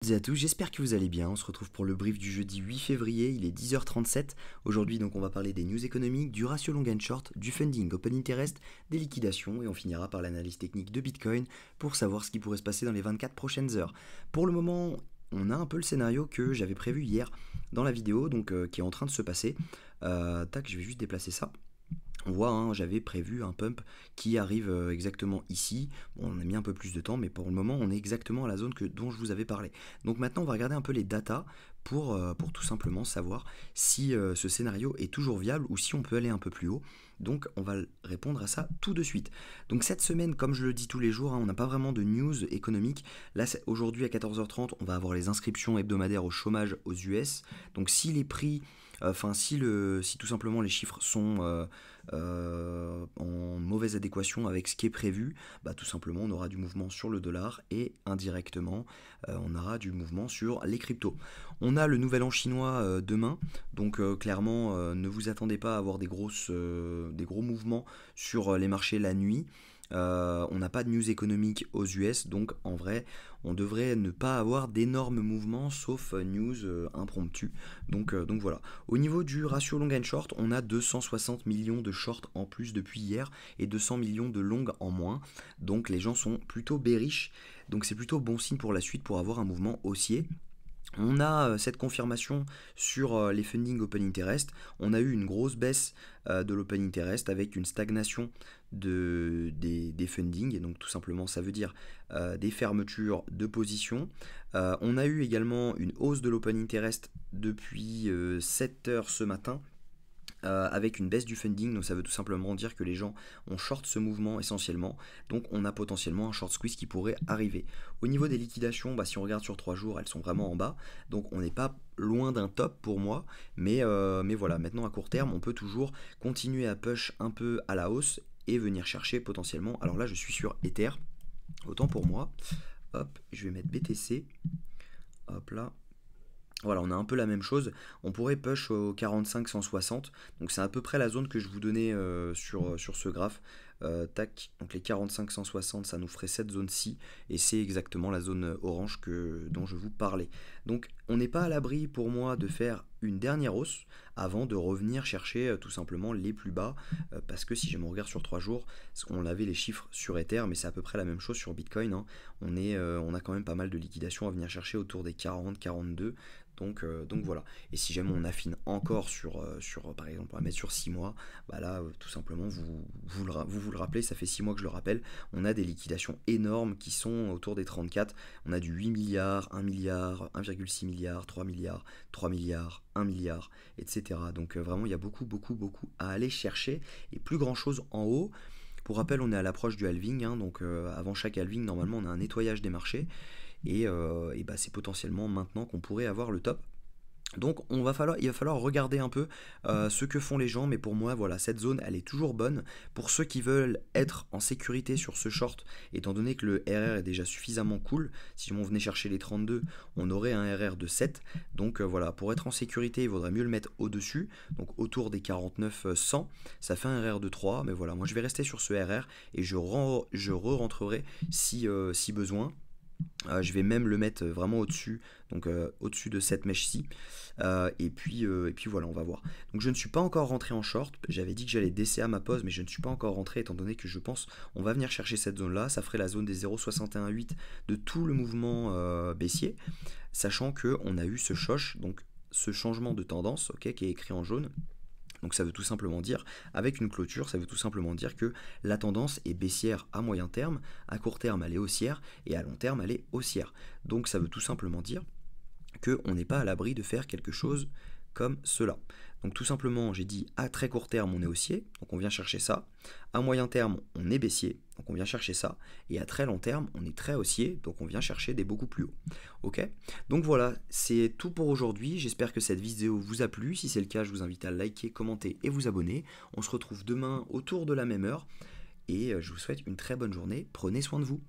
Salut à tous, j'espère que vous allez bien. On se retrouve pour le brief du jeudi 8 février, il est 10h37. Aujourd'hui, donc, on va parler des news économiques, du ratio long and short, du funding open interest, des liquidations et on finira par l'analyse technique de Bitcoin pour savoir ce qui pourrait se passer dans les 24 prochaines heures. Pour le moment, on a un peu le scénario que j'avais prévu hier dans la vidéo, donc qui est en train de se passer. Tac, je vais juste déplacer ça. On voit, hein, j'avais prévu un pump qui arrive exactement ici. Bon, on a mis un peu plus de temps, mais pour le moment, on est exactement à la zone dont je vous avais parlé. Donc maintenant, on va regarder un peu les datas pour tout simplement savoir si ce scénario est toujours viable ou si on peut aller un peu plus haut. Donc on va répondre à ça tout de suite. Donc cette semaine, comme je le dis tous les jours, hein, on n'a pas vraiment de news économique. Là, aujourd'hui à 14h30, on va avoir les inscriptions hebdomadaires au chômage aux US. Donc si les prix, si tout simplement les chiffres sont en mauvaise adéquation avec ce qui est prévu, bah, tout simplement on aura du mouvement sur le dollar et indirectement on aura du mouvement sur les cryptos. On a le nouvel an chinois demain, donc clairement ne vous attendez pas à avoir des gros mouvements sur les marchés la nuit. On n'a pas de news économique aux US, donc en vrai, on devrait ne pas avoir d'énormes mouvements sauf news impromptues. Donc voilà. Au niveau du ratio long and short, on a 260 millions de shorts en plus depuis hier et 200 millions de longs en moins. Donc les gens sont plutôt bearish. Donc c'est plutôt bon signe pour la suite pour avoir un mouvement haussier. On a cette confirmation sur les funding open interest. On a eu une grosse baisse de l'open interest avec une stagnation des funding. Et donc tout simplement ça veut dire des fermetures de positions. On a eu également une hausse de l'open interest depuis 7 heures ce matin avec une baisse du funding, donc ça veut tout simplement dire que les gens ont short ce mouvement essentiellement, donc on a potentiellement un short squeeze qui pourrait arriver. Au niveau des liquidations, bah, si on regarde sur 3 jours, elles sont vraiment en bas, donc on n'est pas loin d'un top pour moi, mais voilà, maintenant à court terme, on peut toujours continuer à push un peu à la hausse et venir chercher potentiellement, alors là je suis sur Ether, autant pour moi, hop, je vais mettre BTC, hop là, voilà, on a un peu la même chose. On pourrait push au 45-160. Donc c'est à peu près la zone que je vous donnais sur ce graphe. Tac, donc les 45-160, ça nous ferait cette zone-ci. Et c'est exactement la zone orange dont je vous parlais. Donc on n'est pas à l'abri pour moi de faire une dernière hausse avant de revenir chercher tout simplement les plus bas. Parce que si je me regarde sur 3 jours, on avait les chiffres sur Ether, mais c'est à peu près la même chose sur Bitcoin, hein. On a quand même pas mal de liquidations à venir chercher autour des 40-42. Donc voilà. Et si jamais on affine encore par exemple, on va mettre sur 6 mois, bah là, tout simplement, vous le rappelez, ça fait 6 mois que je le rappelle, on a des liquidations énormes qui sont autour des 34. On a du 8 milliards, 1 milliard, 1,6 milliard, 3 milliards, 3 milliards, 1 milliard, etc. Donc vraiment, il y a beaucoup, beaucoup, beaucoup à aller chercher et plus grand chose en haut. Pour rappel, on est à l'approche du halving, hein, donc avant chaque halving, normalement, on a un nettoyage des marchés. Et bah, c'est potentiellement maintenant qu'on pourrait avoir le top. Donc il va falloir regarder un peu ce que font les gens, mais pour moi voilà, cette zone elle est toujours bonne. Pour ceux qui veulent être en sécurité sur ce short, étant donné que le RR est déjà suffisamment cool, si on venait chercher les 32, on aurait un RR de 7. Donc voilà, pour être en sécurité, il vaudrait mieux le mettre au-dessus, donc autour des 49-100, ça fait un RR de 3, mais voilà, moi je vais rester sur ce RR et je re-rentrerai si besoin. Je vais même le mettre vraiment au-dessus, donc au-dessus de cette mèche-ci. Et puis voilà, on va voir. Donc je ne suis pas encore rentré en short. J'avais dit que j'allais DCA ma pause, mais je ne suis pas encore rentré étant donné que je pense on va venir chercher cette zone-là. Ça ferait la zone des 0,618 de tout le mouvement baissier, sachant que on a eu ce choche, donc ce changement de tendance, ok, qui est écrit en jaune. Donc ça veut tout simplement dire, avec une clôture, ça veut tout simplement dire que la tendance est baissière à moyen terme, à court terme elle est haussière, et à long terme elle est haussière. Donc ça veut tout simplement dire qu'on n'est pas à l'abri de faire quelque chose comme cela. Donc tout simplement, j'ai dit à très court terme on est haussier, donc on vient chercher ça. À moyen terme on est baissier, donc on vient chercher ça. Et à très long terme on est très haussier, donc on vient chercher des beaucoup plus hauts. Ok. Donc voilà, c'est tout pour aujourd'hui. J'espère que cette vidéo vous a plu. Si c'est le cas, je vous invite à liker, commenter et vous abonner. On se retrouve demain autour de la même heure. Et je vous souhaite une très bonne journée. Prenez soin de vous.